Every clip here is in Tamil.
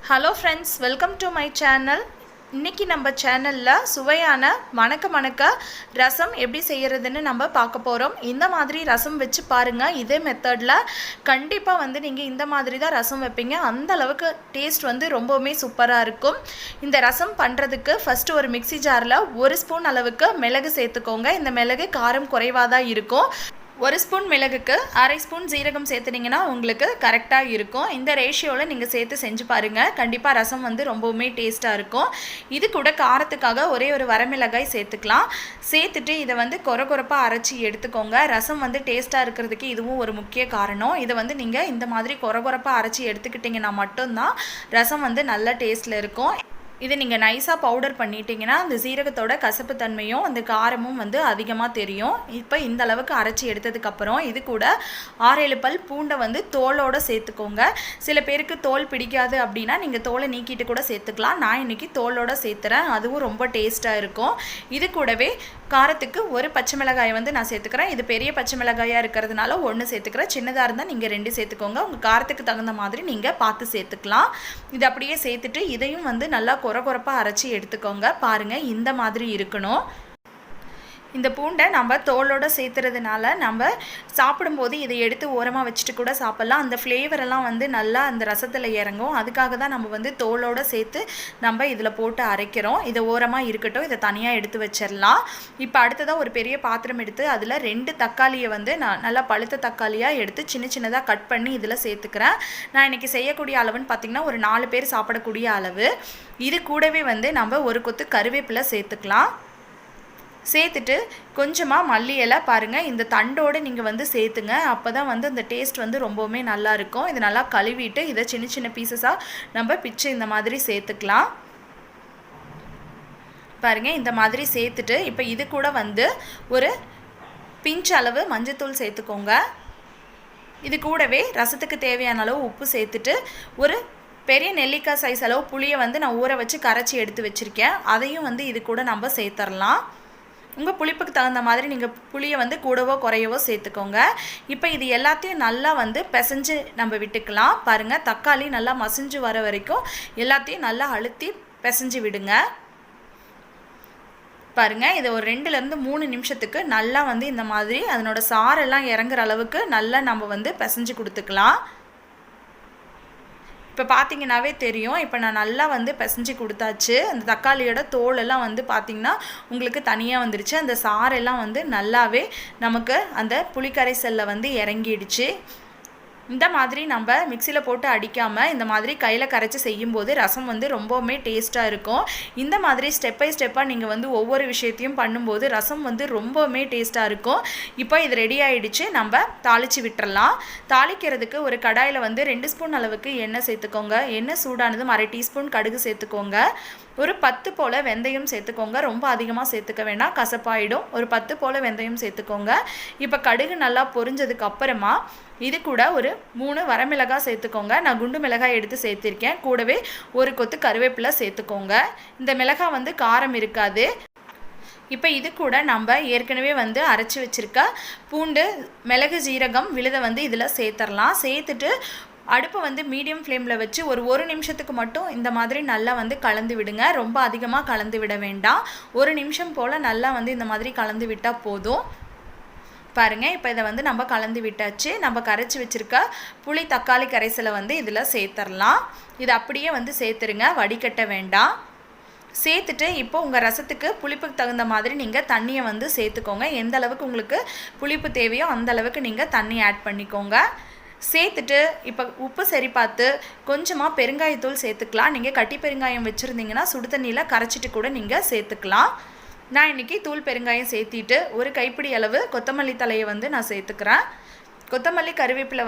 Hello friends, welcome to my channel. இன்றைக்கி நம்ம சேனலில் சுவையான மணக்க ரசம் எப்படி செய்கிறதுன்னு நம்ம பார்க்க போகிறோம். இந்த மாதிரி ரசம் வச்சு பாருங்கள். இதே மெத்தடில் கண்டிப்பாக நீங்கள் இந்த மாதிரி தான் ரசம் வைப்பீங்க. அந்த அளவுக்கு டேஸ்ட் ரொம்பவுமே சூப்பராக இருக்கும். இந்த ரசம் பண்ணுறதுக்கு ஃபஸ்ட்டு ஒரு மிக்ஸி ஜாரில் 1 ஸ்பூன் அளவுக்கு மிளகு சேர்த்துக்கோங்க. இந்த மிளகு காரம் குறைவாக தான் இருக்கும். 1 ஸ்பூன் மிளகுக்கு 1/2 ஸ்பூன் ஜீரகம் சேர்த்துனீங்கன்னா உங்களுக்கு கரெக்டாக இருக்கும். இந்த ரேஷியோவில் நீங்கள் சேர்த்து செஞ்சு பாருங்கள். கண்டிப்பாக ரசம் ரொம்பவுமே டேஸ்ட்டாக இருக்கும். இது கூட காரத்துக்காக ஒரே ஒரு வரமிளகாய் சேர்த்துக்கலாம். சேர்த்துட்டு இதை கொரப்பாக அரைச்சி எடுத்துக்கோங்க. ரசம் டேஸ்ட்டாக இருக்கிறதுக்கு இதுவும் ஒரு முக்கிய காரணம். இதை நீங்கள் இந்த மாதிரி கொரப்பாக அரைச்சி எடுத்துக்கிட்டிங்கன்னா மட்டும்தான் ரசம் நல்ல டேஸ்ட்டில் இருக்கும். இது நீங்கள் நைஸாக பவுடர் பண்ணிட்டீங்கன்னா அந்த சீரகத்தோட கசப்பு தன்மையும் அந்த காரமும் அதிகமாக தெரியும். இப்போ இந்த அளவுக்கு அரைச்சி எடுத்ததுக்கப்புறம் இது கூட 6-7 பல் பூண்டை தோலோடு சேர்த்துக்கோங்க. சில பேருக்கு தோல் பிடிக்காது அப்படின்னா நீங்கள் தோலை நீக்கிட்டு கூட சேர்த்துக்கலாம். நான் இன்றைக்கி தோலோடு சேர்த்துறேன். அதுவும் ரொம்ப டேஸ்ட்டாக இருக்கும். இது கூடவே காரத்துக்கு ஒரு பச்சை மிளகாயை நான் சேர்த்துக்கிறேன். இது பெரிய பச்சை மிளகாயாக இருக்கிறதுனால 1 சேர்த்துக்கிறேன். சின்னதாக இருந்தால் நீங்கள் 2 சேர்த்துக்கோங்க. உங்கள் காரத்துக்கு தகுந்த மாதிரி நீங்கள் பார்த்து சேர்த்துக்கலாம். இது அப்படியே சேர்த்துட்டு இதையும் நல்லா கொரப்பாக அரைச்சி எடுத்துக்கோங்க. பாருங்கள், இந்த மாதிரி இருக்கணும். இந்த பூண்டை நம்ம தோலோடு சேர்த்துறதுனால நம்ம சாப்பிடும்போது இதை எடுத்து ஓரமாக வச்சுட்டு கூட சாப்பிட்லாம். அந்த ஃப்ளேவரெல்லாம் நல்லா அந்த ரசத்தில் இறங்கும். அதுக்காக தான் நம்ம தோலோடு சேர்த்து நம்ம இதில் போட்டு அரைக்கிறோம். இதை ஓரமாக இருக்கட்டும். இதை தனியாக எடுத்து வச்சிடலாம். இப்போ அடுத்ததாக ஒரு பெரிய பாத்திரம் எடுத்து அதில் 2 தக்காளியை நான் நல்லா பழுத்த தக்காளியாக எடுத்து சின்னதாக கட் பண்ணி இதில் சேர்த்துக்கிறேன். நான் இன்றைக்கி செய்யக்கூடிய அளவுன்னு பார்த்திங்கன்னா ஒரு 4 பேர் சாப்பிடக்கூடிய அளவு. இது கூடவே நம்ம ஒரு கொத்து கருவேப்பிலை சேர்த்துக்கலாம். சேர்த்துட்டு கொஞ்சமாக மல்லி இலை பாருங்கள், இந்த தண்டோடு நீங்கள் சேர்த்துங்க. அப்போ தான் அந்த டேஸ்ட் ரொம்பவுமே நல்லாயிருக்கும். இது நல்லா கழுவிட்டு இதை சின்ன பீசஸாக நம்ம பிச்சு இந்த மாதிரி சேர்த்துக்கலாம். பாருங்கள், இந்த மாதிரி சேர்த்துட்டு இப்போ இது கூட ஒரு பிஞ்ச் அளவு மஞ்சத்தூள் சேர்த்துக்கோங்க. இது கூடவே ரசத்துக்கு தேவையான அளவு உப்பு சேர்த்துட்டு ஒரு பெரிய நெல்லிக்காய் சைஸ் அளவு புளியை நான் ஊற வச்சு கரைச்சி எடுத்து வச்சுருக்கேன். அதையும் இது கூட நம்ம சேர்த்துடலாம். உங்கள் புளிப்புக்கு தகுந்த மாதிரி நீங்கள் புளியை கூடவோ குறையவோ சேர்த்துக்கோங்க. இப்போ இது எல்லாத்தையும் நல்லா பிசைஞ்சு நம்ம விட்டுக்கலாம். பாருங்கள், தக்காளி நல்லா மசிஞ்சு வர வரைக்கும் எல்லாத்தையும் நல்லா அழுத்தி பிசைஞ்சு விடுங்க. பாருங்கள், இதை ஒரு 2லேருந்து 3 நிமிஷத்துக்கு நல்லா இந்த மாதிரி அதனோட சாரெல்லாம் இறங்குற அளவுக்கு நல்லா நம்ம பிசைஞ்சு கொடுத்துக்கலாம். இப்போ பார்த்தீங்கன்னாவே தெரியும். இப்போ நான் நல்லா பிசைஞ்சு கொடுத்தாச்சு. அந்த தக்காளியோட தோலெல்லாம் பார்த்திங்கன்னா உங்களுக்கு தனியாக வந்துருச்சு. அந்த சாரெல்லாம் நல்லாவே நமக்கு அந்த புளிக்கரைசலில் இறங்கிடுச்சு. இந்த மாதிரி நம்ம மிக்சியில் போட்டு அடிக்காமல் இந்த மாதிரி கையில் கரைச்சி செய்யும்போது ரசம் ரொம்பவுமே டேஸ்ட்டாக இருக்கும். இந்த மாதிரி ஸ்டெப் பை ஸ்டெப்பாக நீங்கள் ஒவ்வொரு விஷயத்தையும் பண்ணும்போது ரசம் ரொம்பவுமே டேஸ்ட்டாக இருக்கும். இப்போ இது ரெடி ஆகிடுச்சு. நம்ம தாளித்து விட்டுறலாம். தாளிக்கிறதுக்கு ஒரு கடாயில் 2 ஸ்பூன் அளவுக்கு எண்ணெய் சேர்த்துக்கோங்க. எண்ணெய் சூடானதும் 1/2 டீஸ்பூன் கடுகு சேர்த்துக்கோங்க. ஒரு 10 போல் வெந்தயம் சேர்த்துக்கோங்க. ரொம்ப அதிகமாக சேர்த்துக்க வேண்டாம், கசப்பாயிடும். ஒரு 10 போல் வெந்தயம் சேர்த்துக்கோங்க. இப்போ கடுகு நல்லா பொரிஞ்சதுக்கு அப்புறமா இது கூட ஒரு 3 வரமிளகாய் சேர்த்துக்கோங்க. நான் குண்டு மிளகாய் எடுத்து சேர்த்திருக்கேன். கூடவே ஒரு கொத்து கருவேப்பிலை சேர்த்துக்கோங்க. இந்த மிளகாய் காரம் இருக்காது. இப்போ இது கூட நம்ம ஏற்கனவே அரைச்சி வச்சுருக்க பூண்டு, மிளகு, ஜீரகம், விழுதை இதில் சேர்த்துடலாம். சேர்த்துட்டு அடுப்பை மீடியம் ஃப்ளேமில் வச்சு ஒரு நிமிஷத்துக்கு மட்டும் இந்த மாதிரி நல்லா கலந்து விடுங்க. ரொம்ப அதிகமாக கலந்து விட வேண்டாம். 1 நிமிஷம் போல் நல்லா இந்த மாதிரி கலந்து விட்டால் போதும். பாருங்கள், இப்போ இதை நம்ம கலந்து விட்டாச்சு. நம்ம கரைச்சி வச்சுருக்க புளி தக்காளி கரைசலை இதில் சேர்த்துடலாம். இது அப்படியே சேர்த்துருங்க, வடிகட்ட வேண்டாம். சேர்த்துட்டு இப்போ உங்கள் ரசத்துக்கு புளிப்புக்கு தகுந்த மாதிரி நீங்கள் தண்ணியை சேர்த்துக்கோங்க. எந்த அளவுக்கு உங்களுக்கு புளிப்பு தேவையோ அந்த அளவுக்கு நீங்கள் தண்ணி ஆட் பண்ணிக்கோங்க. சேர்த்துட்டு இப்போ உப்பு சரி பார்த்து கொஞ்சமாக பெருங்காயத்தூள் சேர்த்துக்கலாம். நீங்கள் கட்டி பெருங்காயம் வச்சுருந்தீங்கன்னா சுடு தண்ணியில் கரைச்சிட்டு கூட நீங்கள் சேர்த்துக்கலாம். நான் இன்றைக்கி தூள் பெருங்காயம் சேர்த்திட்டு ஒரு கைப்பிடி அளவு கொத்தமல்லி தலையை நான் சேர்த்துக்கிறேன். கொத்தமல்லி கருவேப்பிலை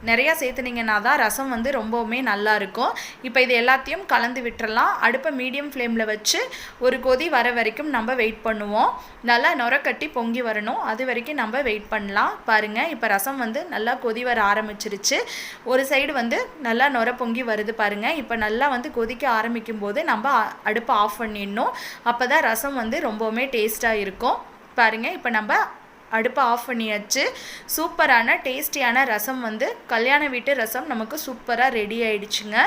நிறையா சேர்த்துனீங்கன்னா தான் ரசம் ரொம்பவுமே நல்லாயிருக்கும். இப்போ இது எல்லாத்தையும் கலந்து விட்டுறலாம். அடுப்பை மீடியம் ஃப்ளேமில் வச்சு ஒரு கொதி வர வரைக்கும் நம்ம வெயிட் பண்ணுவோம். நல்லா நுரக்கட்டி பொங்கி வரணும், அது வரைக்கும் நம்ம வெயிட் பண்ணலாம். பாருங்கள், இப்போ ரசம் நல்லா கொதி வர ஆரம்பிச்சிருச்சு. ஒரு சைடு நல்லா நுர பொங்கி வருது பாருங்கள். இப்போ நல்லா கொதிக்க ஆரம்பிக்கும் போது நம்ம அடுப்பை ஆஃப் பண்ணிடணும். அப்போ தான் ரசம் ரொம்பவுமே டேஸ்ட்டாக இருக்கும். பாருங்கள், இப்போ நம்ம அடுப்பை ஆஃப் பண்ணியாச்சு. சூப்பரான டேஸ்டியான ரசம் வந்து கல்யாண வீட்டு ரசம் நமக்கு சூப்பராக ரெடி ஆயிடுச்சுங்க.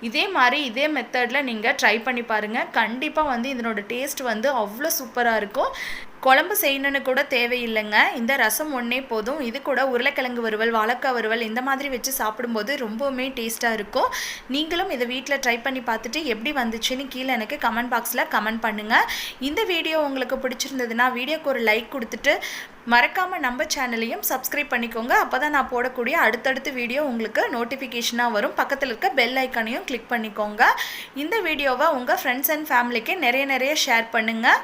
இதே மாதிரி இதே மெத்தடில் நீங்கள் ட்ரை பண்ணி பாருங்கள். கண்டிப்பாக வந்து இதனோட டேஸ்ட் வந்து அவ்வளோ சூப்பராக இருக்கும். குழம்பு செய்யணுன்னு கூட தேவையில்லைங்க. இந்த ரசம் ஒன்றே போதும். இது கூட உருளைக்கிழங்கு வறுவல், வாழைக்காய் வறுவல் இந்த மாதிரி வச்சு சாப்பிடும்போது ரொம்பவுமே டேஸ்ட்டாக இருக்கும். நீங்களும் இதை வீட்டில் ட்ரை பண்ணி பார்த்துட்டு எப்படி வந்துச்சுன்னு கீழே எனக்கு கமெண்ட் பாக்ஸில் கமெண்ட் பண்ணுங்கள். இந்த வீடியோ உங்களுக்கு பிடிச்சிருந்ததுன்னா வீடியோக்கு ஒரு லைக் கொடுத்துட்டு மறக்காமல் நம்ம சேனலையும் சப்ஸ்கிரைப் பண்ணிக்கோங்க. அப்போ தான் நான் போடக்கூடிய அடுத்தடுத்த வீடியோ உங்களுக்கு நோட்டிஃபிகேஷனாக வரும். பக்கத்தில் இருக்க பெல் ஐக்கானையும் கிளிக் பண்ணிக்கோங்க. இந்த வீடியோவை உங்கள் ஃப்ரெண்ட்ஸ் அண்ட் ஃபேமிலிக்கு நிறைய ஷேர் பண்ணுங்கள்.